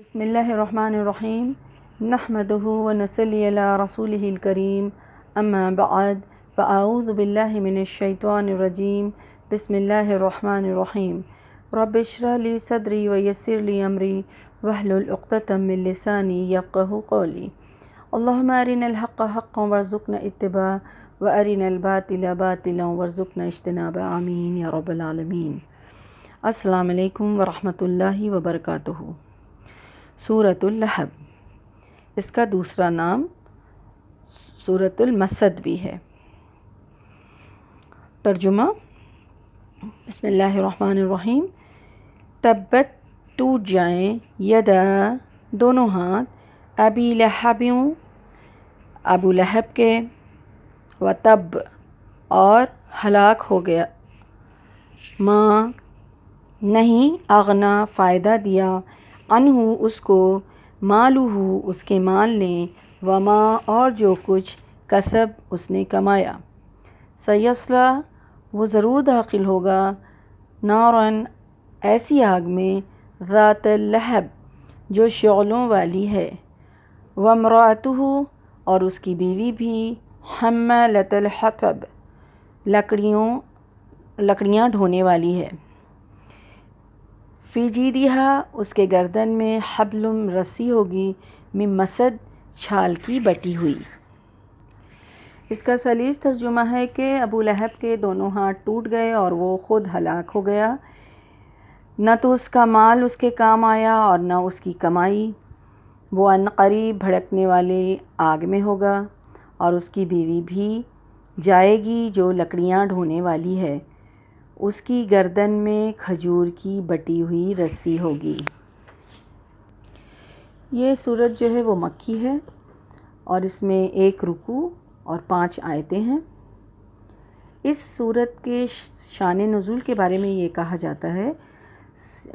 بسم اللہ الرحمن الرحیم نحمدہ ونصلی علی رسولہ الکریم اما بعد فاعوذ باللہ من الشیطان الرجیم بسم اللہ الرحمن الرحیم رب اشرح لی صدری ویسر لی امری واحلل عقدۃ من لسانی یفقہوا قولی اللہم ارنا الحق حقا وارزقنا اتباعہ وارنا الباطل باطلا وارزقنا اجتنابہ آمین یا رب العالمین۔ السلام علیکم ورحمۃ اللہ وبرکاتہ۔ سورۃ اللہب، اس کا دوسرا نام سورۃ المسد بھی ہے۔ ترجمہ، بسم اللہ الرحمن الرحیم۔ تبت، ٹوٹ جائیں، یدا، دونوں ہاتھ، ابی لہب، ابو لہب کے، و تب، اور ہلاک ہو گیا، ماں، نہیں، اغنا، فائدہ دیا، عنہ، اس کو، مالہ، اس کے مال نے، وما، اور جو کچھ، کسب، اس نے کمایا، سیصلی، وہ ضرور داخل ہوگا، نارن، ایسی آگ میں، ذات اللہب، جو شعلوں والی ہے، وامرأتہ، اور اس کی بیوی بھی، حمالۃ الحطب، لکڑیاں ڈھونے والی ہے، فی جیدہا، اس کے گردن میں، حبل، رسی ہوگی، من مسد، چھال کی بٹی ہوئی۔ اس کا سلیس ترجمہ ہے کہ ابو لہب کے دونوں ہاتھ ٹوٹ گئے اور وہ خود ہلاک ہو گیا، نہ تو اس کا مال اس کے کام آیا اور نہ اس کی کمائی، وہ عنقریب بھڑکنے والے آگ میں ہوگا، اور اس کی بیوی بھی جائے گی جو لکڑیاں ڈھونے والی ہے، اس کی گردن میں کھجور کی بٹی ہوئی رسی ہوگی۔ یہ سورت جو ہے وہ مکی ہے اور اس میں 1 رکوع اور 5 آیتیں ہیں۔ اس سورت کے شان نزول کے بارے میں یہ کہا جاتا ہے،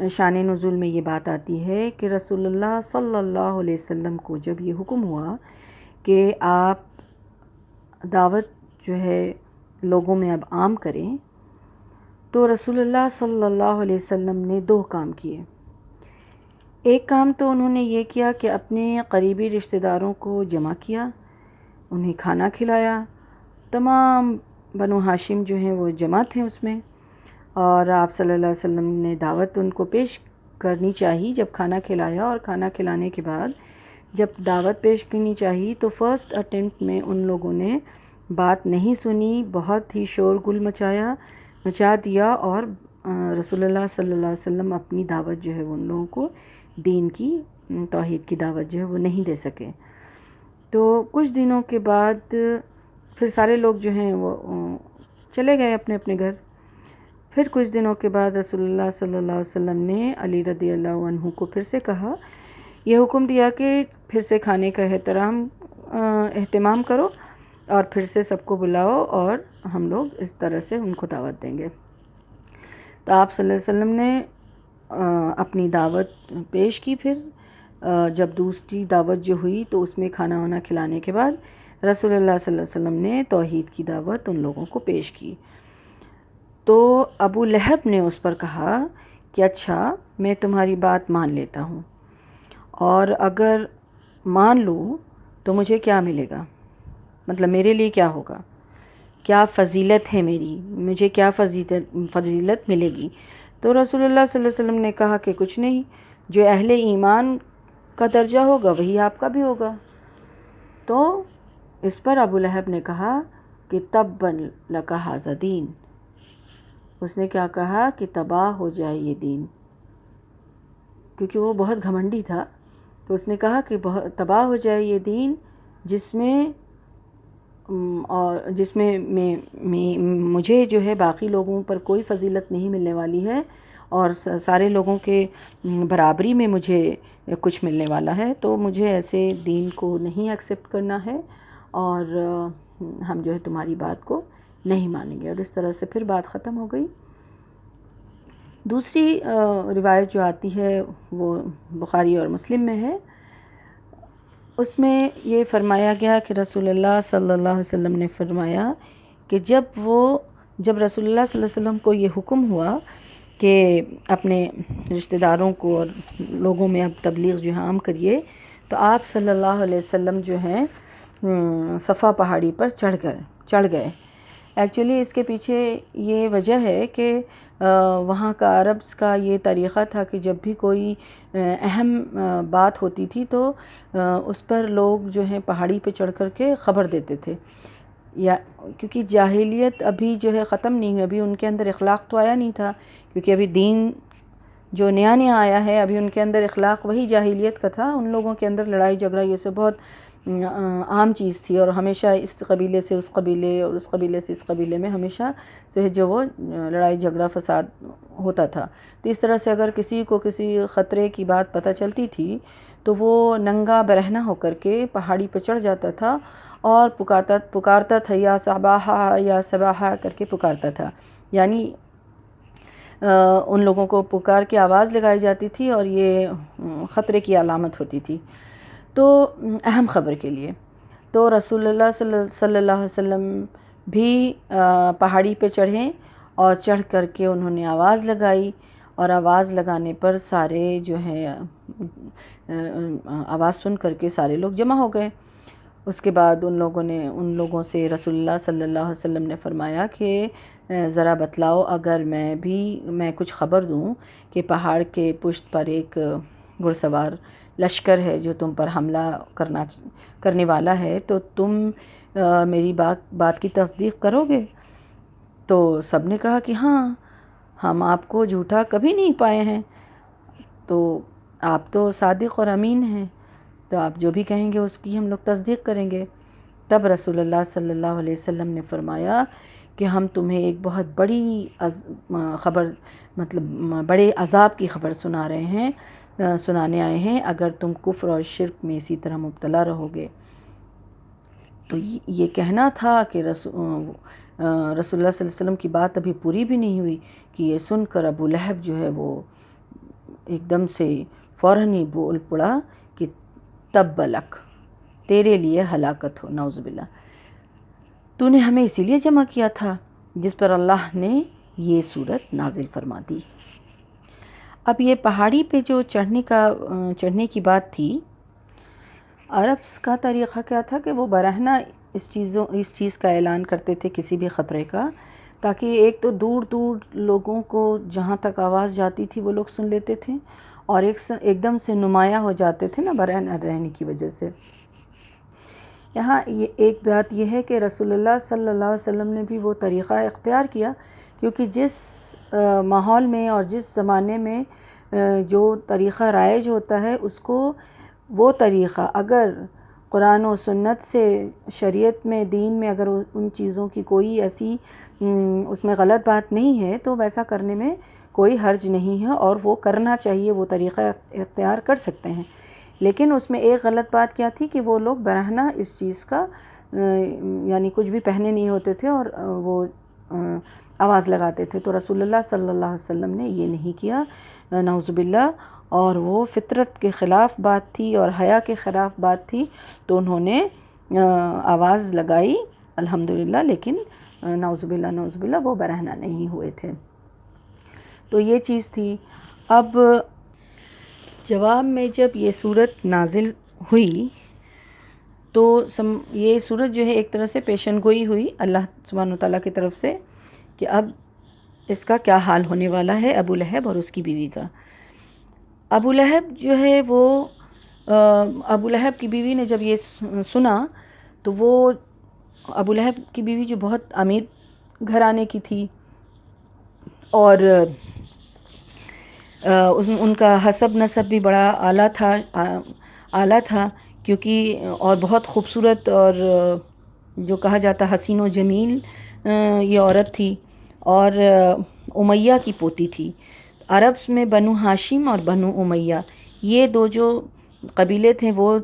شان نزول میں یہ بات آتی ہے کہ رسول اللہ صلی اللہ علیہ وسلم کو جب یہ حکم ہوا کہ آپ دعوت جو ہے لوگوں میں اب عام کریں، تو رسول اللہ صلی اللہ علیہ وسلم نے 2 کام کیے۔ ایک کام تو انہوں نے یہ کیا کہ اپنے قریبی رشتہ داروں کو جمع کیا، انہیں کھانا کھلایا، تمام بنو ہاشم جو ہیں وہ جمع تھے اس میں، اور آپ صلی اللہ علیہ وسلم نے دعوت ان کو پیش کرنی چاہی۔ جب کھانا کھلایا اور کھانا کھلانے کے بعد جب دعوت پیش کرنی چاہی تو فرسٹ اٹیمپٹ میں ان لوگوں نے بات نہیں سنی، بہت ہی شور گل مچا دیا، اور رسول اللہ صلی اللہ علیہ وسلم اپنی دعوت جو ہے وہ ان لوگوں کو دین کی، توحید کی دعوت جو ہے وہ نہیں دے سکے۔ تو کچھ دنوں کے بعد پھر سارے لوگ جو ہیں وہ چلے گئے اپنے اپنے گھر۔ پھر کچھ دنوں کے بعد رسول اللہ صلی اللہ علیہ وسلم نے علی رضی اللہ عنہ کو پھر سے کہا، یہ حکم دیا کہ پھر سے کھانے کا اہتمام کرو اور پھر سے سب کو بلاؤ اور ہم لوگ اس طرح سے ان کو دعوت دیں گے۔ تو آپ صلی اللہ علیہ وسلم نے اپنی دعوت پیش کی۔ پھر جب دوسری دعوت جو ہوئی تو اس میں کھانا وانا کھلانے کے بعد رسول اللہ صلی اللہ علیہ وسلم نے توحید کی دعوت ان لوگوں کو پیش کی۔ تو ابو لہب نے اس پر کہا کہ اچھا، میں تمہاری بات مان لیتا ہوں، اور اگر مان لوں تو مجھے کیا ملے گا، مطلب میرے لیے کیا ہوگا، کیا فضیلت ہے میری، مجھے کیا فضیلت ملے گی؟ تو رسول اللہ صلی اللہ علیہ وسلم نے کہا کہ کچھ نہیں، جو اہل ایمان کا درجہ ہوگا وہی آپ کا بھی ہوگا۔ تو اس پر ابو لہب نے کہا کہ تباً لک ھذا دین، اس نے کیا کہا کہ تباہ ہو جائے یہ دین، کیونکہ وہ بہت گھمنڈی تھا۔ تو اس نے کہا کہ تباہ ہو جائے یہ دین جس میں مجھے جو ہے باقی لوگوں پر کوئی فضیلت نہیں ملنے والی ہے، اور سارے لوگوں کے برابری میں مجھے کچھ ملنے والا ہے، تو مجھے ایسے دین کو نہیں ایکسیپٹ کرنا ہے، اور ہم جو ہے تمہاری بات کو نہیں مانیں گے۔ اور اس طرح سے پھر بات ختم ہو گئی۔ دوسری روایت جو آتی ہے وہ بخاری اور مسلم میں ہے، اس میں یہ فرمایا گیا کہ رسول اللہ صلی اللہ علیہ وسلم نے فرمایا کہ جب رسول اللہ صلی اللہ علیہ وسلم کو یہ حکم ہوا کہ اپنے رشتہ داروں کو اور لوگوں میں اب تبلیغ جو ہے عام کریے، تو آپ صلی اللہ علیہ وسلم جو ہیں صفا پہاڑی پر چڑھ گئے۔ ایکچولی اس کے پیچھے یہ وجہ ہے کہ وہاں کا عربس کا یہ طریقہ تھا کہ جب بھی کوئی اہم بات ہوتی تھی تو اس پر لوگ جو ہیں پہاڑی پہ چڑھ کر کے خبر دیتے تھے، یا کیونکہ جاہلیت ابھی جو ہے ختم نہیں ہوئی، ابھی ان کے اندر اخلاق تو آیا نہیں تھا، کیونکہ ابھی دین جو نیا نیا آیا ہے، ابھی ان کے اندر اخلاق وہی جاہلیت کا تھا۔ ان لوگوں کے اندر لڑائی جھگڑا یہ سب بہت عام چیز تھی، اور ہمیشہ اس قبیلے سے اس قبیلے اور اس قبیلے سے اس قبیلے میں ہمیشہ سے جو وہ لڑائی جھگڑا فساد ہوتا تھا۔ تو اس طرح سے اگر کسی کو کسی خطرے کی بات پتہ چلتی تھی تو وہ ننگا برہنہ ہو کر کے پہاڑی پہ چڑھ جاتا تھا اور پکارتا تھا، یا صباحا یا صباحا کر کے پکارتا تھا، یعنی ان لوگوں کو پکار کے آواز لگائی جاتی تھی اور یہ خطرے کی علامت ہوتی تھی، تو اہم خبر کے لیے۔ تو رسول اللہ صلی اللہ علیہ وسلم بھی پہاڑی پہ چڑھیں اور چڑھ کر کے انہوں نے آواز لگائی، اور آواز لگانے پر سارے جو ہے آواز سن کر کے سارے لوگ جمع ہو گئے۔ اس کے بعد ان لوگوں سے رسول اللہ صلی اللہ علیہ وسلم نے فرمایا کہ ذرا بتلاؤ، اگر میں کچھ خبر دوں کہ پہاڑ کے پشت پر ایک گھڑ سوار لشکر ہے جو تم پر حملہ کرنے والا ہے، تو تم میری بات کی تصدیق کرو گے؟ تو سب نے کہا کہ ہاں، ہم آپ کو جھوٹا کبھی نہیں پائے ہیں، تو آپ تو صادق اور امین ہیں، تو آپ جو بھی کہیں گے اس کی ہم لوگ تصدیق کریں گے۔ تب رسول اللہ صلی اللہ علیہ وسلم نے فرمایا کہ ہم تمہیں ایک بہت بڑی خبر، مطلب بڑے عذاب کی خبر سنانے آئے ہیں اگر تم کفر اور شرک میں اسی طرح مبتلا رہو گے۔ تو یہ کہنا تھا کہ رسول اللہ صلی اللہ علیہ وسلم کی بات ابھی پوری بھی نہیں ہوئی کہ یہ سن کر ابو لہب جو ہے وہ ایک دم سے فوراً ہی بول پڑا کہ تب لک، تیرے لیے ہلاکت ہو، نعوذ باللہ، تو نے ہمیں اسی لیے جمع کیا تھا، جس پر اللہ نے یہ صورت نازل فرما دی۔ اب یہ پہاڑی پہ جو چڑھنے کی بات تھی، عربس کا طریقہ کیا تھا کہ وہ برہنہ اس چیز کا اعلان کرتے تھے، کسی بھی خطرے کا، تاکہ ایک تو دور دور لوگوں کو جہاں تک آواز جاتی تھی وہ لوگ سن لیتے تھے، اور ایک دم سے نمایاں ہو جاتے تھے نا برہنہ رہنے کی وجہ سے۔ یہاں ایک بات یہ ہے کہ رسول اللہ صلی اللہ علیہ وسلم نے بھی وہ طریقہ اختیار کیا، کیونکہ جس ماحول میں اور جس زمانے میں جو طریقہ رائج ہوتا ہے، اس کو وہ طریقہ اگر قرآن و سنت سے، شریعت میں، دین میں اگر ان چیزوں کی کوئی ایسی اس میں غلط بات نہیں ہے تو ویسا کرنے میں کوئی حرج نہیں ہے، اور وہ کرنا چاہیے، وہ طریقہ اختیار کر سکتے ہیں۔ لیکن اس میں ایک غلط بات کیا تھی کہ وہ لوگ برہنہ اس چیز کا یعنی کچھ بھی پہنے نہیں ہوتے تھے اور وہ آواز لگاتے تھے، تو رسول اللہ صلی اللہ علیہ وسلم نے یہ نہیں کیا، نعوذ باللہ، اور وہ فطرت کے خلاف بات تھی اور حیا کے خلاف بات تھی، تو انہوں نے آواز لگائی الحمدللہ، لیکن نعوذ باللہ وہ برہنہ نہیں ہوئے تھے۔ تو یہ چیز تھی۔ اب جواب میں جب یہ صورت نازل ہوئی تو یہ صورت جو ہے ایک طرح سے پیشن گوئی ہوئی اللہ سبحانہ وتعالیٰ کی طرف سے کہ اب اس کا کیا حال ہونے والا ہے ابو لہب اور اس کی بیوی کا۔ ابو لہب جو ہے وہ ابو لہب کی بیوی نے جب یہ سنا تو وہ ابو لہب کی بیوی جو بہت امیر گھرانے کی تھی اور ان کا حسب نسب بھی بڑا اعلیٰ تھا کیونکہ اور بہت خوبصورت اور جو کہا جاتا حسین و جمیل یہ عورت تھی اور امیہ کی پوتی تھی۔ عرب میں بنو ہاشم اور بنو امیہ یہ دو جو قبیلے تھے، وہ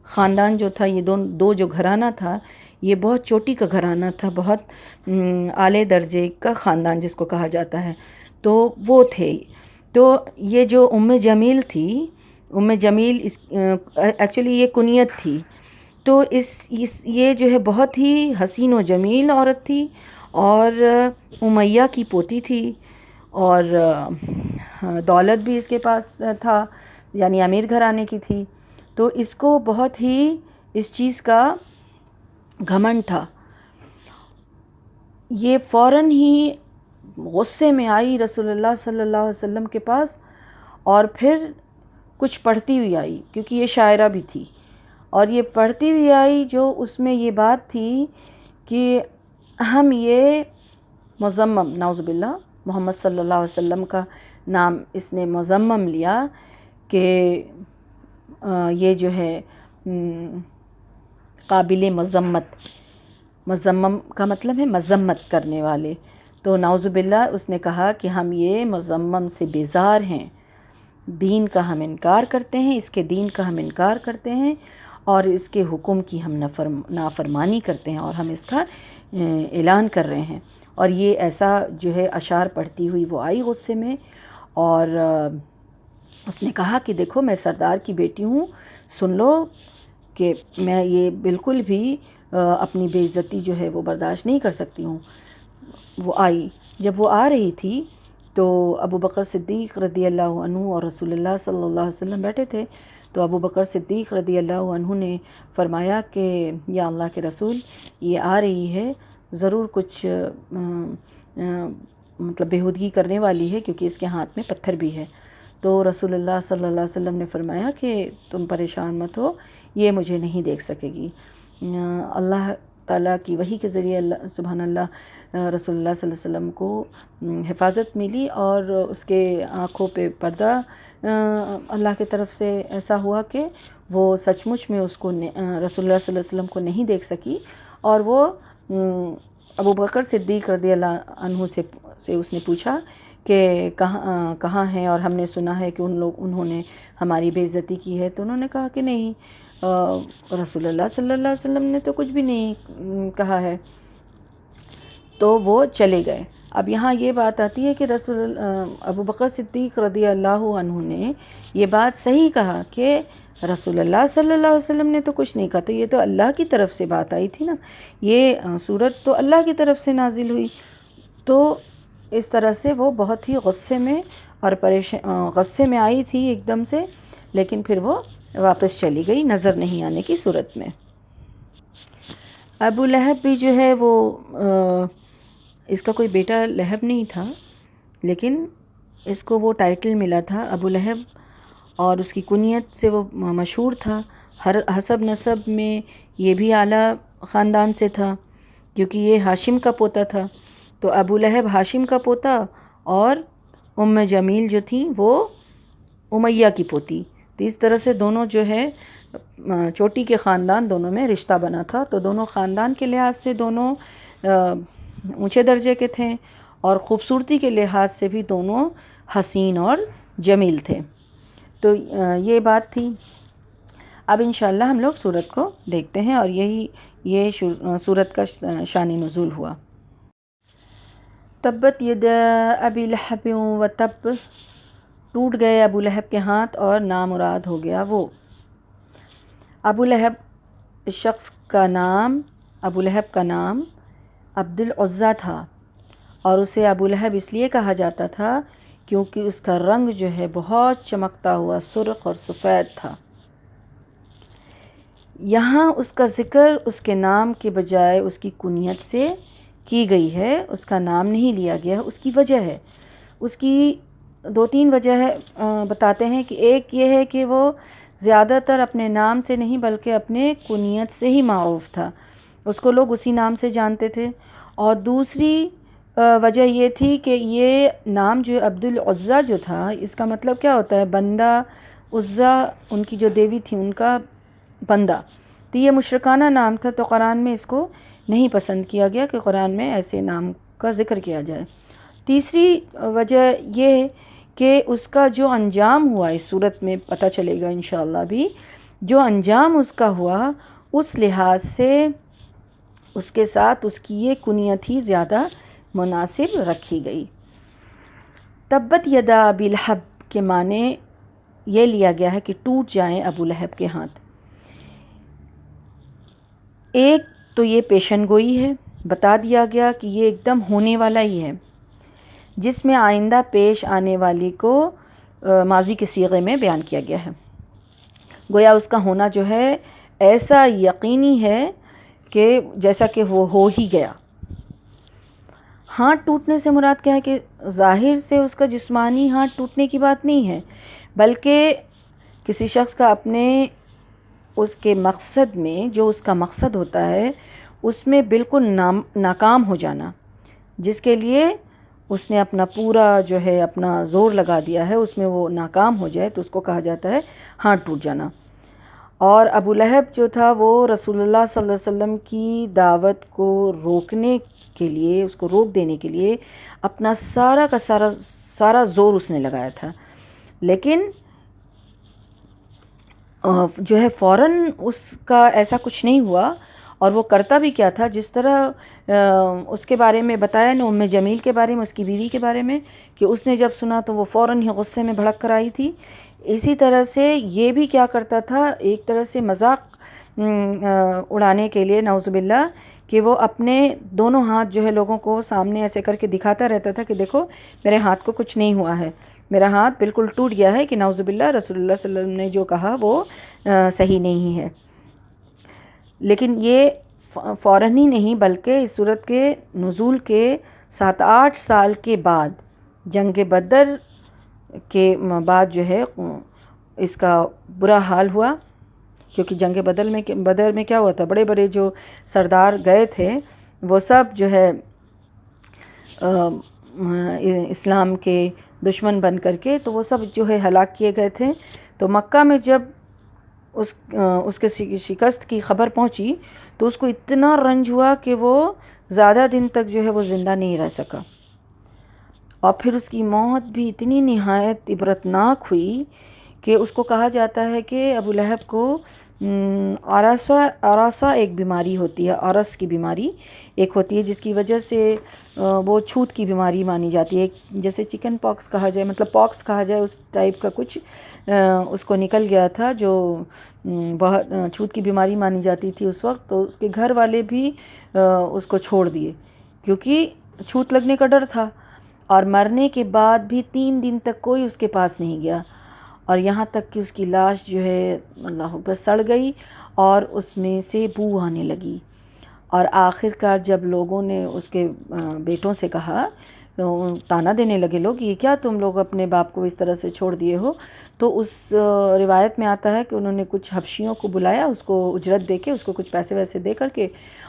خاندان جو تھا، یہ دو جو گھرانہ تھا، یہ بہت چوٹی کا گھرانہ تھا، بہت اعلیٰ درجے کا خاندان جس کو کہا جاتا ہے، تو وہ تھے۔ تو یہ جو جمیل تھی، جمیل ایکچولی یہ کنیت تھی، تو یہ جو ہے بہت ہی حسین و جمیل عورت تھی اور امیہ کی پوتی تھی، اور دولت بھی اس کے پاس تھا، یعنی امیر گھرانے کی تھی، تو اس کو بہت ہی اس چیز کا گھمنڈ تھا۔ یہ فوراً ہی غصے میں آئی رسول اللہ صلی اللہ علیہ وسلم کے پاس، اور پھر کچھ پڑھتی ہوئی آئی، کیونکہ یہ شاعرہ بھی تھی، اور یہ پڑھتی ہوئی آئی جو اس میں یہ بات تھی کہ ہم یہ مذمم، نعوذ باللہ، محمد صلی اللہ علیہ وسلم کا نام اس نے مذمم لیا کہ یہ جو ہے قابل مذمت، مذمم کا مطلب ہے مذمت کرنے والے، تو نعوذ باللہ اس نے کہا کہ ہم یہ مذمم سے بیزار ہیں، دین کا ہم انکار کرتے ہیں، اس کے دین کا ہم انکار کرتے ہیں، اور اس کے حکم کی ہم نافرمانی کرتے ہیں، اور ہم اس کا اعلان کر رہے ہیں۔ اور یہ ایسا جو ہے اشعار پڑھتی ہوئی وہ آئی غصے میں، اور اس نے کہا کہ دیکھو میں سردار کی بیٹی ہوں، سن لو کہ میں یہ بالکل بھی اپنی بے عزتی جو ہے وہ برداشت نہیں کر سکتی ہوں۔ وہ آئی، جب وہ آ رہی تھی تو ابو بکر صدیق رضی اللہ عنہ اور رسول اللہ صلی اللہ علیہ وسلم بیٹھے تھے، تو ابو بکر صدیق رضی اللہ عنہ نے فرمایا کہ یا اللہ کے رسول، یہ آ رہی ہے، ضرور کچھ مطلب بیہودگی کرنے والی ہے، کیونکہ اس کے ہاتھ میں پتھر بھی ہے۔ تو رسول اللہ صلی اللہ علیہ وسلم نے فرمایا کہ تم پریشان مت ہو، یہ مجھے نہیں دیکھ سکے گی۔ اللہ تعالیٰ کی وحی کے ذریعے اللہ سبحان اللہ رسول اللہ صلی اللہ علیہ وسلم کو حفاظت ملی، اور اس کے آنکھوں پہ پردہ اللہ کی طرف سے ایسا ہوا کہ وہ سچ مچ میں اس کو رسول اللہ صلی اللہ علیہ وسلم کو نہیں دیکھ سکی، اور وہ ابو بکر صدیق رضی اللہ عنہ سے اس نے پوچھا کہ کہاں ہیں، اور ہم نے سنا ہے کہ انہوں نے ہماری بے عزتی کی ہے، تو انہوں نے کہا کہ نہیں، رسول اللہ صلی اللہ علیہ وسلم نے تو کچھ بھی نہیں کہا ہے۔ تو وہ چلے گئے۔ اب یہاں یہ بات آتی ہے کہ ابو بکر صدیق رضی اللہ عنہ نے یہ بات صحیح کہا کہ رسول اللہ صلی اللہ علیہ وسلم نے تو کچھ نہیں کہا، تو یہ تو اللہ کی طرف سے بات آئی تھی نا، یہ صورت تو اللہ کی طرف سے نازل ہوئی۔ تو اس طرح سے وہ بہت ہی غصے میں اور غصے میں آئی تھی ایک دم سے، لیکن پھر وہ واپس چلی گئی نظر نہیں آنے کی صورت میں۔ ابو لہب بھی جو ہے وہ اس کا کوئی بیٹا لہب نہیں تھا، لیکن اس کو وہ ٹائٹل ملا تھا ابو لہب، اور اس کی کنیت سے وہ مشہور تھا۔ حسب نسب میں یہ بھی اعلیٰ خاندان سے تھا، کیونکہ یہ ہاشم کا پوتا تھا، تو ابو لہب ہاشم کا پوتا، اور ام جمیل جو تھیں وہ امیہ کی پوتی، تو اس طرح سے دونوں جو ہے چوٹی کے خاندان دونوں میں رشتہ بنا تھا، تو دونوں خاندان کے لحاظ سے دونوں اونچے درجے کے تھے، اور خوبصورتی کے لحاظ سے بھی دونوں حسین اور جمیل تھے۔ تو یہ بات تھی۔ اب انشاءاللہ ہم لوگ سورت کو دیکھتے ہیں، اور یہ سورت کا شان نزول ہوا۔ تبت یدا ابی لہب و تب، ٹوٹ گئے ابو لہب کے ہاتھ اور نامراد ہو گیا وہ۔ ابو لہب اس شخص کا نام، ابو لہب کا نام عبد العزیٰ تھا، اور اسے ابو لہب اس لیے کہا جاتا تھا کیونکہ اس کا رنگ جو ہے بہت چمکتا ہوا سرخ اور سفید تھا۔ یہاں اس کا ذکر اس کے نام کے بجائے اس کی کنیت سے کی گئی ہے، اس کا نام نہیں لیا گیا، اس کی وجہ ہے، اس کی دو تین وجہ بتاتے ہیں کہ ایک یہ ہے کہ وہ زیادہ تر اپنے نام سے نہیں بلکہ اپنے کنیت سے ہی معروف تھا، اس کو لوگ اسی نام سے جانتے تھے، اور دوسری وجہ یہ تھی کہ یہ نام جو عبد العزیٰ جو تھا، اس کا مطلب کیا ہوتا ہے؟ بندہ، عزیٰ ان کی جو دیوی تھی ان کا بندہ، تو یہ مشرکانہ نام تھا، تو قرآن میں اس کو نہیں پسند کیا گیا کہ قرآن میں ایسے نام کا ذکر کیا جائے۔ تیسری وجہ یہ کہ اس کا جو انجام ہوا، اس صورت میں پتہ چلے گا انشاءاللہ بھی، جو انجام اس کا ہوا اس لحاظ سے اس کے ساتھ اس کی یہ کنیت ہی زیادہ مناسب رکھی گئی۔ تبت یدا ابی لہب کے معنی یہ لیا گیا ہے کہ ٹوٹ جائیں ابو لہب کے ہاتھ۔ ایک تو یہ پیشن گوئی ہے، بتا دیا گیا کہ یہ ایک دم ہونے والا ہی ہے۔ جس میں آئندہ پیش آنے والی کو ماضی کے صیغے میں بیان کیا گیا ہے۔ گویا اس کا ہونا جو ہے ایسا یقینی ہے کہ جیسا کہ وہ ہو ہی گیا۔ ہاتھ ٹوٹنے سے مراد کیا ہے کہ ظاہر سے اس کا جسمانی ہاتھ ٹوٹنے کی بات نہیں ہے، بلکہ کسی شخص کا اپنے اس کے مقصد میں، جو اس کا مقصد ہوتا ہے، اس میں بالکل ناکام ہو جانا، جس کے لیے اس نے اپنا پورا جو ہے اپنا زور لگا دیا ہے، اس میں وہ ناکام ہو جائے تو اس کو کہا جاتا ہے ہاتھ ٹوٹ جانا۔ اور ابو لہب جو تھا وہ رسول اللہ صلی اللہ علیہ وسلم کی دعوت کو روکنے کے لیے، اس کو روک دینے کے لیے اپنا سارا کا سارا زور اس نے لگایا تھا، لیکن جو ہے فوراً اس کا ایسا کچھ نہیں ہوا۔ اور وہ کرتا بھی کیا تھا، جس طرح اس کے بارے میں بتایا نا، ام جمیل کے بارے میں، اس کی بیوی کے بارے میں، کہ اس نے جب سنا تو وہ فوراً ہی غصے میں بھڑک کر آئی تھی۔ اسی طرح سے یہ بھی کیا کرتا تھا، ایک طرح سے مذاق اڑانے کے لیے، نعوذ باللہ، کہ وہ اپنے دونوں ہاتھ جو ہے لوگوں کو سامنے ایسے کر کے دکھاتا رہتا تھا کہ دیکھو میرے ہاتھ کو کچھ نہیں ہوا ہے، میرا ہاتھ بالکل ٹوٹ گیا ہے، کہ نعوذ باللہ رسول اللہ صلی اللہ علیہ وسلم نے جو کہا وہ صحیح نہیں ہے۔ لیکن یہ فوراً ہی نہیں، بلکہ اس سورت کے نزول کے 7-8 سال کے بعد، جنگ بدر کے بعد جو ہے اس کا برا حال ہوا، کیونکہ جنگ بدر میں کیا ہوا تھا، بڑے بڑے جو سردار گئے تھے وہ سب جو ہے اسلام کے دشمن بن کر کے، تو وہ سب جو ہے ہلاک کیے گئے تھے۔ تو مکہ میں جب اس کے شکست کی خبر پہنچی تو اس کو اتنا رنج ہوا کہ وہ زیادہ دن تک جو ہے وہ زندہ نہیں رہ سکا، اور پھر اس کی موت بھی اتنی نہایت عبرتناک ہوئی کہ اس کو کہا جاتا ہے کہ ابو لہب کو آراسا ایک بیماری ہوتی ہے، آرس کی بیماری ایک ہوتی ہے، جس کی وجہ سے وہ چھوت کی بیماری مانی جاتی ہے، جیسے چکن پاکس کہا جائے، مطلب پاکس کہا جائے، اس ٹائپ کا کچھ اس کو نکل گیا تھا، جو بہت چھوت کی بیماری مانی جاتی تھی اس وقت۔ تو اس کے گھر والے بھی اس کو چھوڑ دیے، کیونکہ چھوت لگنے کا ڈر تھا، اور مرنے کے بعد بھی 3 دن تک کوئی اس کے پاس نہیں گیا، اور یہاں تک کہ اس کی لاش جو ہے اللہ اکبر سڑ گئی اور اس میں سے بو آنے لگی۔ اور آخر کار جب لوگوں نے اس کے بیٹوں سے کہا، تانا دینے لگے لوگ، یہ کیا تم لوگ اپنے باپ کو اس طرح سے چھوڑ دیے ہو، تو اس روایت میں آتا ہے کہ انہوں نے کچھ حبشیوں کو بلایا، اس کو اجرت دے کے، اس کو کچھ پیسے ویسے دے کر کے،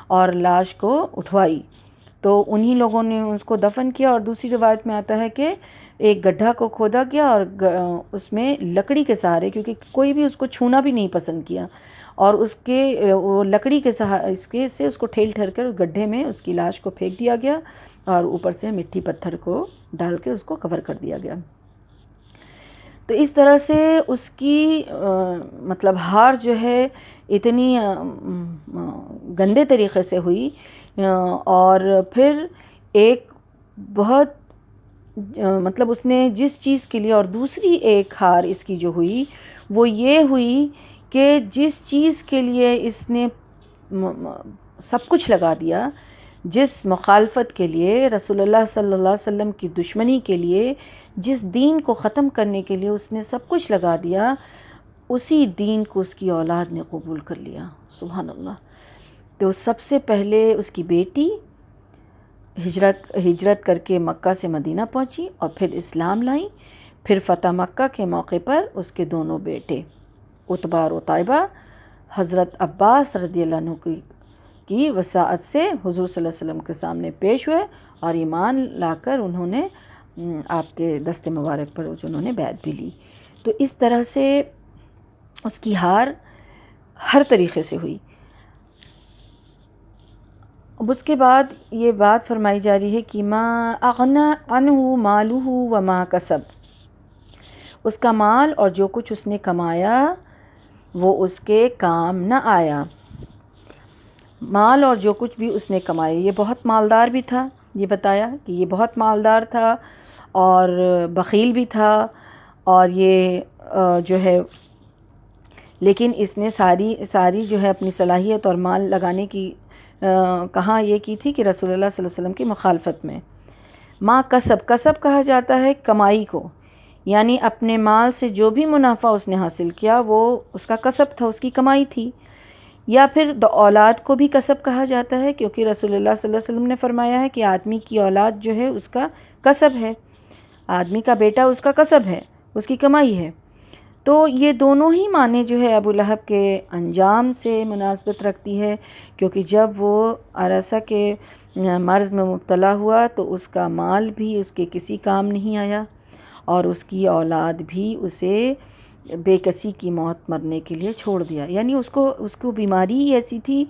اور لاش کو اٹھوائی، تو انہی لوگوں نے اس کو دفن کیا۔ اور دوسری روایت میں آتا ہے کہ ایک گڈھا کو کھودا گیا اور اس میں لکڑی کے سہارے، کیونکہ کوئی بھی اس کو چھونا بھی نہیں پسند کیا، اور اس کے وہ لکڑی کے سہارے سے اس کو ٹھیل ٹھہر کر گڈھے میں اس کی لاش کو پھینک دیا گیا، اور اوپر سے مٹی پتھر کو ڈال کے اس کو کور کر دیا گیا۔ تو اس طرح سے اس کی مطلب ہار جو ہے اتنی گندے طریقے سے ہوئی، اور پھر ایک بہت مطلب اس نے جس چیز کے لیے، اور دوسری ایک ہار اس کی جو ہوئی وہ یہ ہوئی کہ جس چیز کے لیے اس نے سب کچھ لگا دیا، جس مخالفت کے لیے، رسول اللہ صلی اللہ علیہ وسلم کی دشمنی کے لیے، جس دین کو ختم کرنے کے لیے اس نے سب کچھ لگا دیا، اسی دین کو اس کی اولاد نے قبول کر لیا، سبحان اللہ۔ تو سب سے پہلے اس کی بیٹی ہجرت کر کے مکہ سے مدینہ پہنچی، اور پھر اسلام لائیں، پھر فتح مکہ کے موقع پر اس کے دونوں بیٹے عتبہ اور عتیبہ حضرت عباس رضی اللہ عنہ کی وساعت سے حضور صلی اللہ علیہ وسلم کے سامنے پیش ہوئے، اور ایمان لا کر انہوں نے آپ کے دست مبارک پر انہوں نے بیعت بھی لی۔ تو اس طرح سے اس کی ہار ہر طریقے سے ہوئی۔ اب اس کے بعد یہ بات فرمائی جا رہی ہے کہ ما اغنى عنہ مالہ وما کسب، اس کا مال اور جو کچھ اس نے کمایا وہ اس کے کام نہ آیا۔ مال اور جو کچھ بھی اس نے کمایا، یہ بہت مالدار بھی تھا، یہ بتایا کہ یہ بہت مالدار تھا اور بخیل بھی تھا، اور یہ جو ہے لیکن اس نے ساری جو ہے اپنی صلاحیت اور مال لگانے کی کہاں یہ کی تھی کہ رسول اللہ صلی اللہ علیہ وسلم کی مخالفت میں، ما کسب، کسب کہا جاتا ہے کمائی کو، یعنی اپنے مال سے جو بھی منافع اس نے حاصل کیا وہ اس کا کسب تھا، اس کی کمائی تھی۔ یا پھر اولاد کو بھی کسب کہا جاتا ہے، کیونکہ رسول اللہ صلی اللہ علیہ وسلم نے فرمایا ہے کہ آدمی کی اولاد جو ہے اس کا کسب ہے، آدمی کا بیٹا اس کا کسب ہے، اس کی کمائی ہے۔ تو یہ دونوں ہی معنی جو ہے ابو لہب کے انجام سے مناسبت رکھتی ہے، کیونکہ جب وہ عرصہ کے مرض میں مبتلا ہوا تو اس کا مال بھی اس کے کسی کام نہیں آیا، اور اس کی اولاد بھی اسے بے کسی کی موت مرنے کے لیے چھوڑ دیا۔ یعنی اس کو بیماری ہی ایسی تھی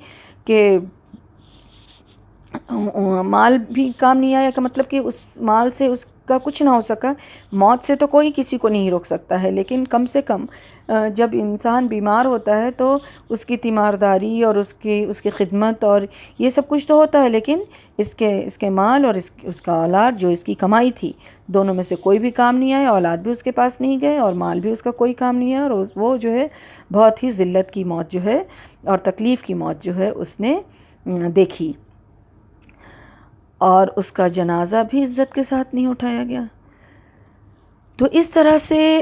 کہ مال بھی کام نہیں آیا، کا مطلب کہ اس مال سے اس کا کچھ نہ ہو سکا۔ موت سے تو کوئی کسی کو نہیں روک سکتا ہے، لیکن کم سے کم جب انسان بیمار ہوتا ہے تو اس کی تیمارداری اور اس کی خدمت اور یہ سب کچھ تو ہوتا ہے، لیکن اس کے مال اور اس کا اولاد جو اس کی کمائی تھی، دونوں میں سے کوئی بھی کام نہیں آیا۔ اولاد بھی اس کے پاس نہیں گئے اور مال بھی اس کا کوئی کام نہیں آیا، اور وہ جو ہے بہت ہی ذلت کی موت جو ہے اور تکلیف کی موت جو ہے اس نے دیکھی، اور اس کا جنازہ بھی عزت کے ساتھ نہیں اٹھایا گیا۔ تو اس طرح سے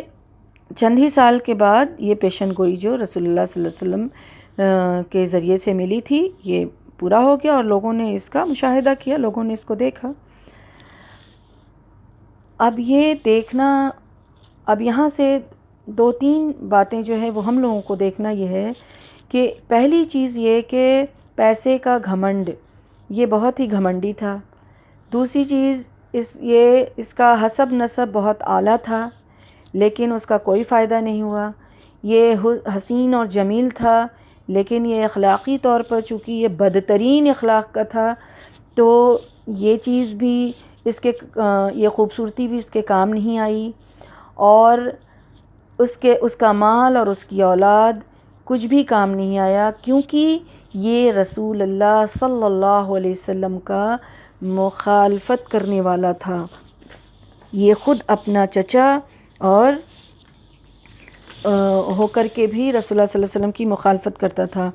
چند ہی سال کے بعد یہ پیشن گوئی جو رسول اللہ صلی اللہ علیہ وسلم کے ذریعے سے ملی تھی یہ پورا ہو گیا، اور لوگوں نے اس کا مشاہدہ کیا، لوگوں نے اس کو دیکھا۔ اب یہ دیکھنا، اب یہاں سے دو تین باتیں جو ہے وہ ہم لوگوں کو دیکھنا یہ ہے کہ پہلی چیز یہ کہ پیسے کا گھمنڈ، یہ بہت ہی گھمنڈی تھا۔ دوسری چیز اس کا حسب نسب بہت اعلیٰ تھا، لیکن اس کا کوئی فائدہ نہیں ہوا۔ یہ حسین اور جمیل تھا، لیکن یہ اخلاقی طور پر چونکہ یہ بدترین اخلاق کا تھا، تو یہ چیز بھی یہ خوبصورتی بھی اس کے کام نہیں آئی، اور اس کا مال اور اس کی اولاد کچھ بھی کام نہیں آیا، کیونکہ یہ رسول اللہ صلی اللہ علیہ وسلم کا مخالفت کرنے والا تھا۔ یہ خود اپنا چچا اور ہو کر کے بھی رسول اللہ صلی اللہ علیہ وسلم کی مخالفت کرتا تھا۔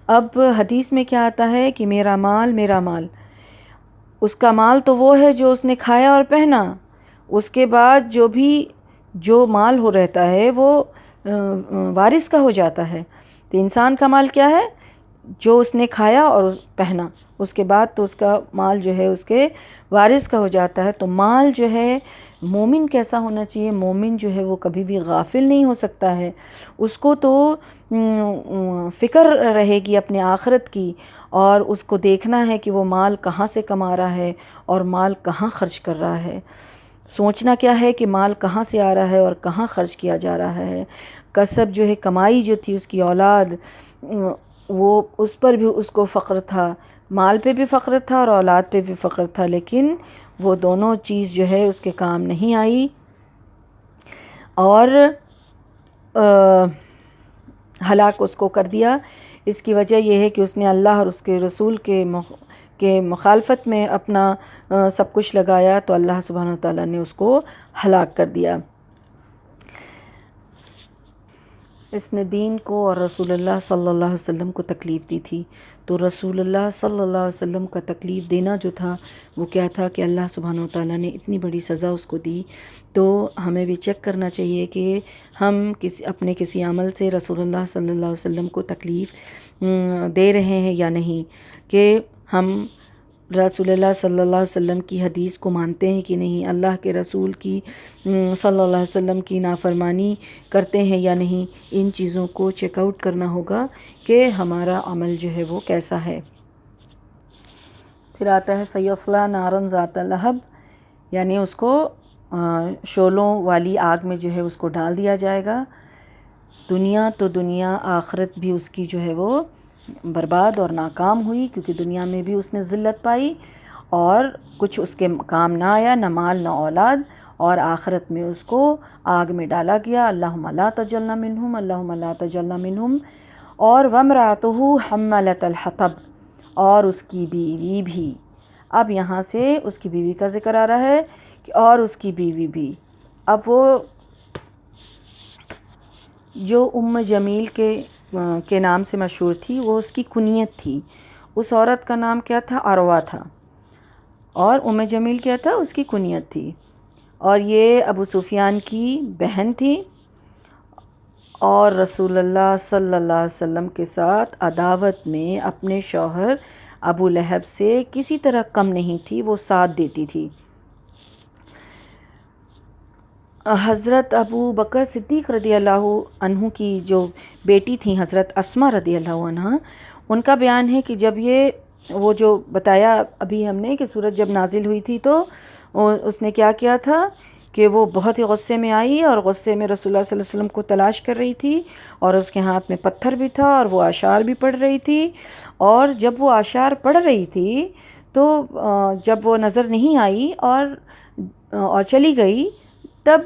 اب حدیث میں کیا آتا ہے کہ میرا مال میرا مال، اس کا مال تو وہ ہے جو اس نے کھایا اور پہنا، اس کے بعد جو مال ہو رہتا ہے وہ وارث کا ہو جاتا ہے۔ تو انسان کا مال کیا ہے؟ جو اس نے کھایا اور پہنا، اس کے بعد تو اس کا مال جو ہے اس کے وارث کا ہو جاتا ہے۔ تو مال جو ہے مومن کیسا ہونا چاہیے؟ مومن جو ہے وہ کبھی بھی غافل نہیں ہو سکتا ہے، اس کو تو فکر رہے گی اپنے آخرت کی، اور اس کو دیکھنا ہے کہ وہ مال کہاں سے کما رہا ہے اور مال کہاں خرچ کر رہا ہے۔ سوچنا کیا ہے کہ مال کہاں سے آ رہا ہے اور کہاں خرچ کیا جا رہا ہے۔ کسب جو ہے، کمائی جو تھی، اس کی اولاد، وہ اس پر بھی اس کو فخر تھا، مال پہ بھی فخر تھا اور اولاد پہ بھی فخر تھا، لیکن وہ دونوں چیز جو ہے اس کے کام نہیں آئی، اور ہلاک اس کو کر دیا۔ اس کی وجہ یہ ہے کہ اس نے اللہ اور اس کے رسول کے مخالفت میں اپنا سب کچھ لگایا، تو اللہ سبحانہ وتعالیٰ نے اس کو ہلاک کر دیا۔ اس نے دین کو اور رسول اللہ صلی اللہ علیہ وسلم کو تکلیف دی تھی، تو رسول اللہ صلی اللہ علیہ وسلم کا تکلیف دینا جو تھا وہ کیا تھا کہ اللہ سبحانہ وتعالیٰ نے اتنی بڑی سزا اس کو دی۔ تو ہمیں بھی چیک کرنا چاہیے کہ ہم اپنے کسی عمل سے رسول اللہ صلی اللہ علیہ وسلم کو تکلیف دے رہے ہیں یا نہیں، کہ ہم رسول اللہ صلی اللہ علیہ وسلم کی حدیث کو مانتے ہیں کہ نہیں، اللہ کے رسول کی صلی اللہ علیہ وسلم کی نافرمانی کرتے ہیں یا نہیں۔ ان چیزوں کو چیک آؤٹ کرنا ہوگا کہ ہمارا عمل جو ہے وہ کیسا ہے۔ پھر آتا ہے سیصلیٰ نارا ذات لہب، یعنی اس کو شعلوں والی آگ میں جو ہے اس کو ڈال دیا جائے گا۔ دنیا تو دنیا، آخرت بھی اس کی جو ہے وہ برباد اور ناکام ہوئی، کیونکہ دنیا میں بھی اس نے ذلت پائی اور کچھ اس کے کام نہ آیا، نہ مال نہ اولاد، اور آخرت میں اس کو آگ میں ڈالا گیا۔ اللہم لا تجلنا منہم، اللہم لا تجلنا منہم۔ اور وامرأتہ حملۃ الحطب، اور اس کی بیوی بھی، اب یہاں سے اس کی بیوی کا ذکر آ رہا ہے کہ اور اس کی بیوی بھی، اب وہ جو جمیل کے نام سے مشہور تھی، وہ اس کی کنیت تھی۔ اس عورت کا نام کیا تھا؟ عروہ تھا، اور ام جمیل کیا تھا؟ اس کی کنیت تھی، اور یہ ابو سفیان کی بہن تھی، اور رسول اللہ صلی اللہ علیہ وسلم کے ساتھ عداوت میں اپنے شوہر ابو لہب سے کسی طرح کم نہیں تھی، وہ ساتھ دیتی تھی۔ حضرت ابو بکر صدیق رضی اللہ عنہ کی جو بیٹی تھیں حضرت اسماء رضی اللہ عنہ، ان کا بیان ہے کہ جب وہ جو بتایا ابھی ہم نے کہ سورت جب نازل ہوئی تھی تو اس نے کیا کیا تھا کہ وہ بہت ہی غصے میں آئی اور غصے میں رسول اللہ صلی اللہ علیہ وسلم کو تلاش کر رہی تھی، اور اس کے ہاتھ میں پتھر بھی تھا اور وہ اشعار بھی پڑھ رہی تھی، اور جب وہ اشعار پڑھ رہی تھی تو جب وہ نظر نہیں آئی اور چلی گئی، تب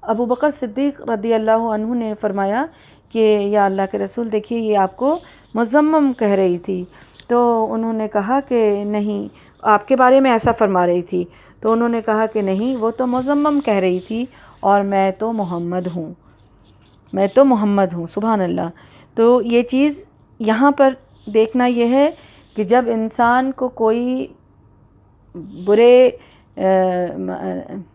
ابو بکر صدیق رضی اللہ عنہ نے فرمایا کہ یا اللہ کے رسول دیکھیے یہ آپ کو مذمم کہہ رہی تھی۔ تو انہوں نے کہا کہ نہیں، آپ کے بارے میں ایسا فرما رہی تھی؟ تو انہوں نے کہا کہ نہیں، وہ تو مذمم کہہ رہی تھی اور میں تو محمد ہوں، سبحان اللہ۔ تو یہ چیز یہاں پر دیکھنا یہ ہے کہ جب انسان کو کوئی برے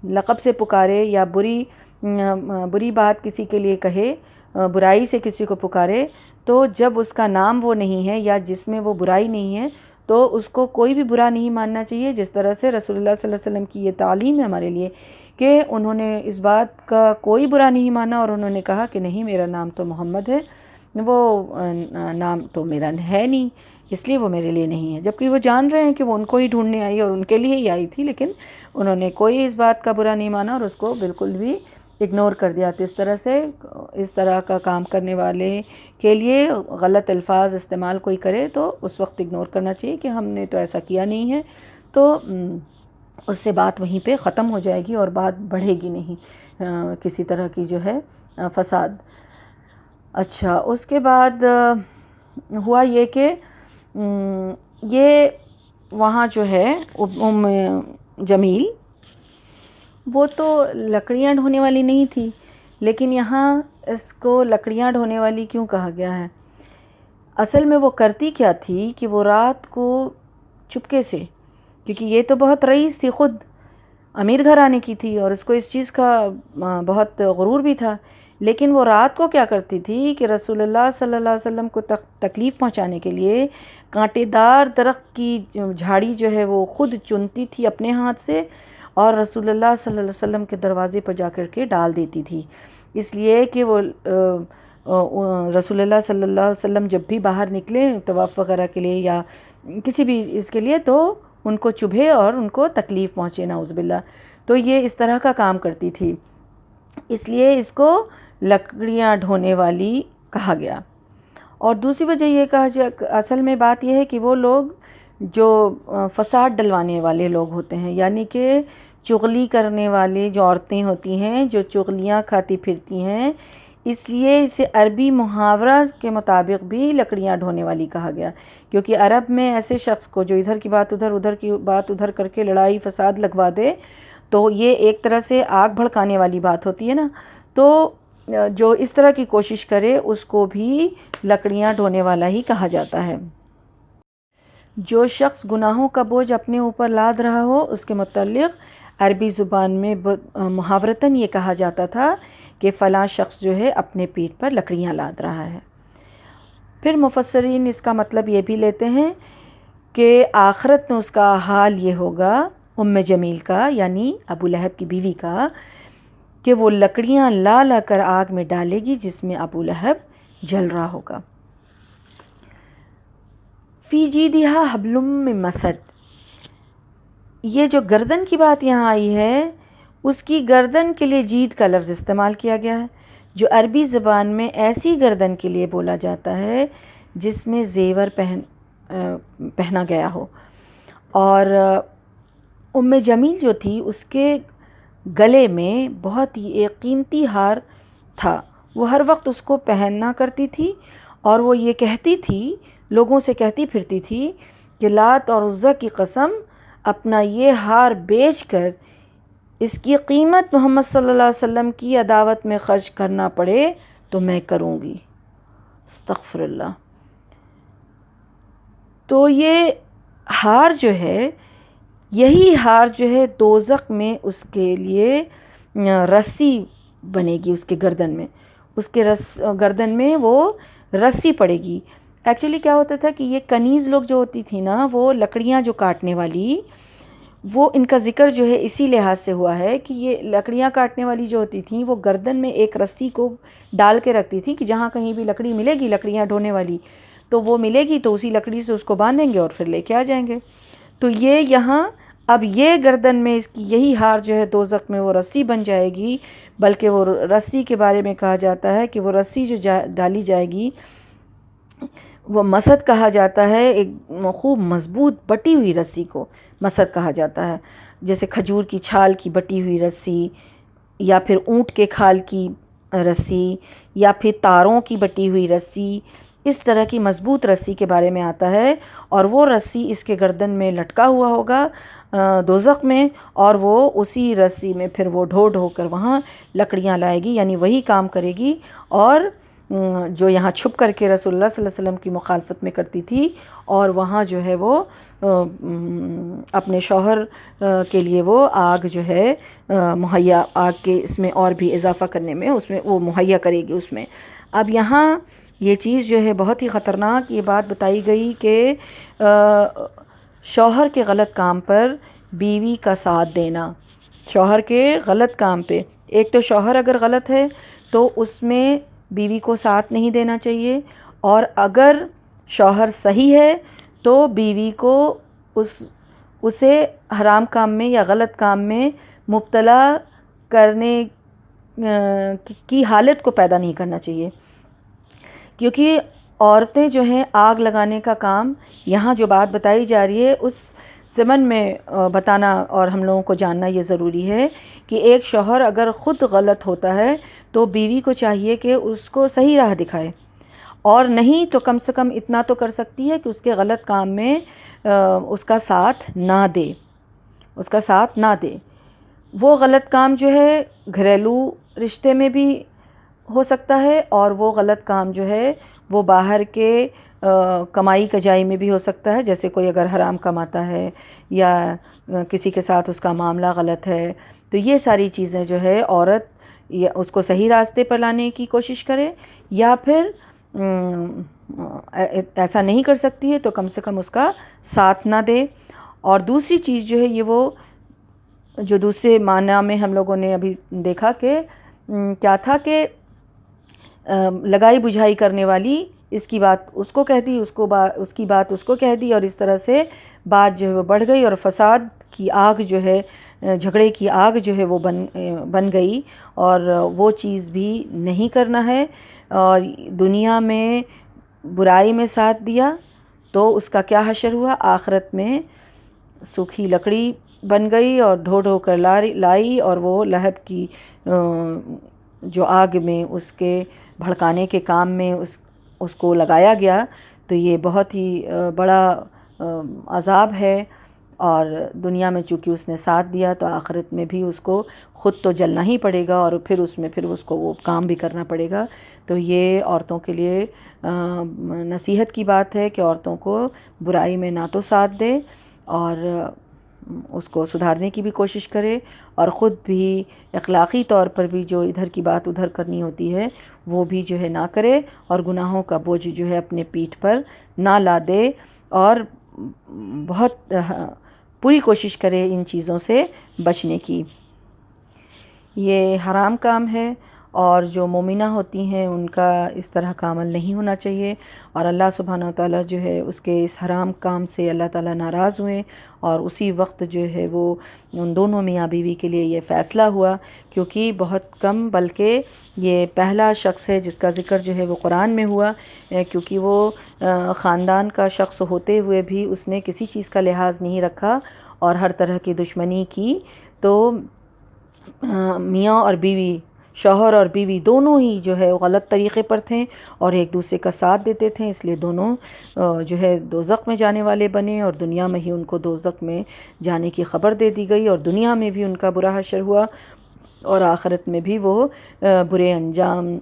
لقب سے پکارے یا بری بات کسی کے لیے کہے، برائی سے کسی کو پکارے، تو جب اس کا نام وہ نہیں ہے یا جس میں وہ برائی نہیں ہے تو اس کو کوئی بھی برا نہیں ماننا چاہیے، جس طرح سے رسول اللہ صلی اللہ علیہ وسلم کی یہ تعلیم ہے ہمارے لیے کہ انہوں نے اس بات کا کوئی برا نہیں مانا، اور انہوں نے کہا کہ نہیں، میرا نام تو محمد ہے، وہ نام تو میرا ہے نہیں، اس لیے وہ میرے لیے نہیں ہے، جبکہ وہ جان رہے ہیں کہ وہ ان کو ہی ڈھونڈنے آئی اور ان کے لیے ہی آئی تھی، لیکن انہوں نے کوئی اس بات کا برا نہیں مانا اور اس کو بالکل بھی اگنور کر دیا۔ تو اس طرح سے اس طرح کا کام کرنے والے کے لیے غلط الفاظ استعمال کوئی کرے تو اس وقت اگنور کرنا چاہیے کہ ہم نے تو ایسا کیا نہیں ہے، تو اس سے بات وہیں پہ ختم ہو جائے گی اور بات بڑھے گی نہیں کسی طرح کی جو ہے فساد۔ اچھا، اس کے بعد ہوا یہ کہ یہ وہاں جو ہے ام جمیل وہ تو لکڑیاں ڈھونے والی نہیں تھی، لیکن یہاں اس کو لکڑیاں ڈھونے والی کیوں کہا گیا ہے؟ اصل میں وہ کرتی کیا تھی کہ وہ رات کو چپکے سے، کیونکہ یہ تو بہت رئیس تھی، خود امیر گھرانے کی تھی اور اس کو اس چیز کا بہت غرور بھی تھا، لیکن وہ رات کو کیا کرتی تھی کہ رسول اللہ صلی اللہ علیہ وسلم کو تکلیف پہنچانے کے لیے کانٹے دار درخت کی جھاڑی جو ہے وہ خود چنتی تھی اپنے ہاتھ سے اور رسول اللہ صلی اللہ علیہ وسلم کے دروازے پر جا کر کے ڈال دیتی تھی، اس لیے کہ وہ رسول اللہ صلی اللہ علیہ وسلم جب بھی باہر نکلے طواف وغیرہ کے لیے یا کسی بھی اس کے لیے تو ان کو چبھے اور ان کو تکلیف پہنچے، نعوذ باللہ، تو یہ اس طرح کا کام کرتی تھی، اس لیے اس کو لکڑیاں ڈھونے والی کہا گیا۔ اور دوسری وجہ یہ کہا جائے، اصل میں بات یہ ہے کہ وہ لوگ جو فساد ڈلوانے والے لوگ ہوتے ہیں، یعنی کہ چغلی کرنے والے جو عورتیں ہوتی ہیں جو چغلیاں کھاتی پھرتی ہیں، اس لیے اسے عربی محاورہ کے مطابق بھی لکڑیاں ڈھونے والی کہا گیا، کیونکہ عرب میں ایسے شخص کو جو ادھر کی بات ادھر، ادھر کی بات ادھر کر کے لڑائی فساد لگوا دے، تو یہ ایک طرح سے آگ بھڑکانے والی بات ہوتی ہے نا، تو جو اس طرح کی کوشش کرے اس کو بھی لکڑیاں ڈھونے والا ہی کہا جاتا ہے۔ جو شخص گناہوں کا بوجھ اپنے اوپر لاد رہا ہو، اس کے متعلق عربی زبان میں محاورتاً یہ کہا جاتا تھا کہ فلاں شخص جو ہے اپنے پیٹھ پر لکڑیاں لاد رہا ہے۔ پھر مفسرین اس کا مطلب یہ بھی لیتے ہیں کہ آخرت میں اس کا حال یہ ہوگا، ام جمیل کا یعنی ابو لہب کی بیوی کا، کہ وہ لکڑیاں لا لا کر آگ میں ڈالے گی جس میں ابو لہب جل رہا ہوگا۔ فی جیدہا حبل من مسد، یہ جو گردن کی بات یہاں آئی ہے اس کی گردن کے لیے جید کا لفظ استعمال کیا گیا ہے، جو عربی زبان میں ایسی گردن کے لیے بولا جاتا ہے جس میں زیور پہنا گیا ہو۔ اور ام جمیل جو تھی اس کے گلے میں بہت ہی ایک قیمتی ہار تھا، وہ ہر وقت اس کو پہننا کرتی تھی اور وہ یہ کہتی تھی، لوگوں سے کہتی پھرتی تھی کہ لات اور عزیٰ کی قسم، اپنا یہ ہار بیچ کر اس کی قیمت محمد صلی اللہ علیہ وسلم کی عداوت میں خرچ کرنا پڑے تو میں کروں گی، استغفر اللہ۔ تو یہ ہار جو ہے یہی ہار جو ہے دوزخ میں اس کے لیے رسی بنے گی، اس کے گردن میں، اس کے گردن میں وہ رسی پڑے گی۔ ایکچولی کیا ہوتا تھا کہ یہ کنیز لوگ جو ہوتی تھی نا، وہ لکڑیاں جو کاٹنے والی، وہ ان کا ذکر جو ہے اسی لحاظ سے ہوا ہے کہ یہ لکڑیاں کاٹنے والی جو ہوتی تھیں وہ گردن میں ایک رسی کو ڈال کے رکھتی تھی کہ جہاں کہیں بھی لکڑی ملے گی، لکڑیاں ڈھونے والی، تو وہ ملے گی تو اسی لکڑی سے اس کو باندھیں گے اور پھر لے کے آ جائیں گے۔ تو یہ یہاں اب یہ گردن میں اس کی یہی ہار جو ہے دوزخ میں وہ رسی بن جائے گی، بلکہ وہ رسی کے بارے میں کہا جاتا ہے کہ وہ رسی جو ڈالی جائے گی وہ مسد کہا جاتا ہے، ایک خوب مضبوط بٹی ہوئی رسی کو مسد کہا جاتا ہے، جیسے کھجور کی چھال کی بٹی ہوئی رسی، یا پھر اونٹ کے کھال کی رسی، یا پھر تاروں کی بٹی ہوئی رسی، اس طرح کی مضبوط رسی کے بارے میں آتا ہے، اور وہ رسی اس کے گردن میں لٹکا ہوا ہوگا دوزخ میں، اور وہ اسی رسی میں پھر وہ ڈھو ڈھو کر وہاں لکڑیاں لائے گی، یعنی وہی کام کرے گی، اور جو یہاں چھپ کر کے رسول اللہ صلی اللہ علیہ وسلم کی مخالفت میں کرتی تھی، اور وہاں جو ہے وہ اپنے شوہر کے لیے وہ آگ جو ہے مہیا، آگ کے اس میں اور بھی اضافہ کرنے میں اس میں وہ مہیا کرے گی اس میں۔ اب یہاں یہ چیز جو ہے بہت ہی خطرناک یہ بات بتائی گئی کہ شوہر کے غلط کام پر بیوی کا ساتھ دینا، شوہر کے غلط کام پہ، ایک تو شوہر اگر غلط ہے تو اس میں بیوی کو ساتھ نہیں دینا چاہیے، اور اگر شوہر صحیح ہے تو بیوی کو اسے حرام کام میں یا غلط کام میں مبتلا کرنے کی حالت کو پیدا نہیں کرنا چاہیے، کیونکہ عورتیں جو ہیں آگ لگانے کا کام، یہاں جو بات بتائی جا رہی ہے اس ضمن میں بتانا اور ہم لوگوں کو جاننا یہ ضروری ہے کہ ایک شوہر اگر خود غلط ہوتا ہے تو بیوی کو چاہیے کہ اس کو صحیح راہ دکھائے، اور نہیں تو کم سے کم اتنا تو کر سکتی ہے کہ اس کے غلط کام میں اس کا ساتھ نہ دے، اس کا ساتھ نہ دے۔ وہ غلط کام جو ہے گھریلو رشتے میں بھی ہو سکتا ہے، اور وہ غلط کام جو ہے وہ باہر کے کمائی کجائی میں بھی ہو سکتا ہے، جیسے کوئی اگر حرام کماتا ہے یا کسی کے ساتھ اس کا معاملہ غلط ہے، تو یہ ساری چیزیں جو ہے عورت یا اس کو صحیح راستے پر لانے کی کوشش کرے، یا پھر ایسا نہیں کر سکتی ہے تو کم سے کم اس کا ساتھ نہ دے۔ اور دوسری چیز جو ہے یہ وہ جو دوسرے معنی میں ہم لوگوں نے ابھی دیکھا کہ کیا تھا کہ لگائی بجھائی کرنے والی اس کی بات اس کو کہہ دی، اس کی بات اس کو کہہ دی، اور اس طرح سے بات جو ہے وہ بڑھ گئی، اور فساد کی آگ جو ہے، جھگڑے کی آگ جو ہے وہ بن گئی، اور وہ چیز بھی نہیں کرنا ہے۔ اور دنیا میں برائی میں ساتھ دیا تو اس کا کیا حشر ہوا، آخرت میں سوکھی لکڑی بن گئی اور ڈھو ڈھو کر لائی، اور وہ لہب کی جو آگ میں اس کے بھڑکانے کے کام میں اس کو لگایا گیا، تو یہ بہت ہی بڑا عذاب ہے۔ اور دنیا میں چونکہ اس نے ساتھ دیا تو آخرت میں بھی اس کو خود تو جلنا ہی پڑے گا، اور پھر اس میں پھر اس کو وہ کام بھی کرنا پڑے گا۔ تو یہ عورتوں کے لیے نصیحت کی بات ہے کہ عورتوں کو برائی میں نہ تو ساتھ دے، اور اس کو سدھارنے کی بھی کوشش کرے، اور خود بھی اخلاقی طور پر بھی جو ادھر کی بات ادھر کرنی ہوتی ہے وہ بھی جو ہے نہ کرے، اور گناہوں کا بوجھ جو ہے اپنے پیٹھ پر نہ لا دے، اور بہت پوری کوشش کرے ان چیزوں سے بچنے کی۔ یہ حرام کام ہے، اور جو مومنہ ہوتی ہیں ان کا اس طرح کا عمل نہیں ہونا چاہیے، اور اللہ سبحانہ وتعالیٰ جو ہے اس کے اس حرام کام سے اللہ تعالیٰ ناراض ہوئے، اور اسی وقت جو ہے وہ ان دونوں میاں بیوی کے لیے یہ فیصلہ ہوا، کیونکہ بہت کم بلکہ یہ پہلا شخص ہے جس کا ذکر جو ہے وہ قرآن میں ہوا، کیونکہ وہ خاندان کا شخص ہوتے ہوئے بھی اس نے کسی چیز کا لحاظ نہیں رکھا اور ہر طرح کی دشمنی کی۔ تو میاں اور بیوی، شوہر اور بیوی دونوں ہی جو ہے غلط طریقے پر تھے اور ایک دوسرے کا ساتھ دیتے تھے، اس لیے دونوں جو ہے دوزخ میں جانے والے بنے، اور دنیا میں ہی ان کو دوزخ میں جانے کی خبر دے دی گئی، اور دنیا میں بھی ان کا برا حشر ہوا، اور آخرت میں بھی وہ برے انجام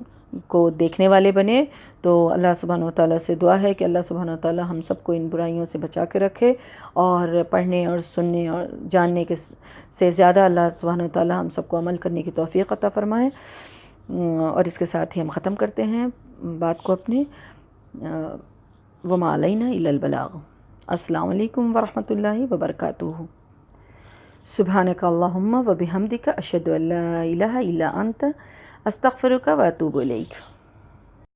کو دیکھنے والے بنے۔ تو اللہ سبحانہ و تعالیٰ سے دعا ہے کہ اللہ سبحانہ و تعالیٰ ہم سب کو ان برائیوں سے بچا کے رکھے، اور پڑھنے اور سننے اور جاننے کے سے زیادہ اللہ سبحانہ و تعالیٰ ہم سب کو عمل کرنے کی توفیق عطا فرمائے۔ اور اس کے ساتھ ہی ہم ختم کرتے ہیں بات کو اپنے، وما علینا الا البلاغ۔ السلام علیکم ورحمۃ اللہ وبرکاتہ۔ سبحانک اللہم وبحمدک اشہد ان لا الہ الا انت استغفرک واتوب الیک۔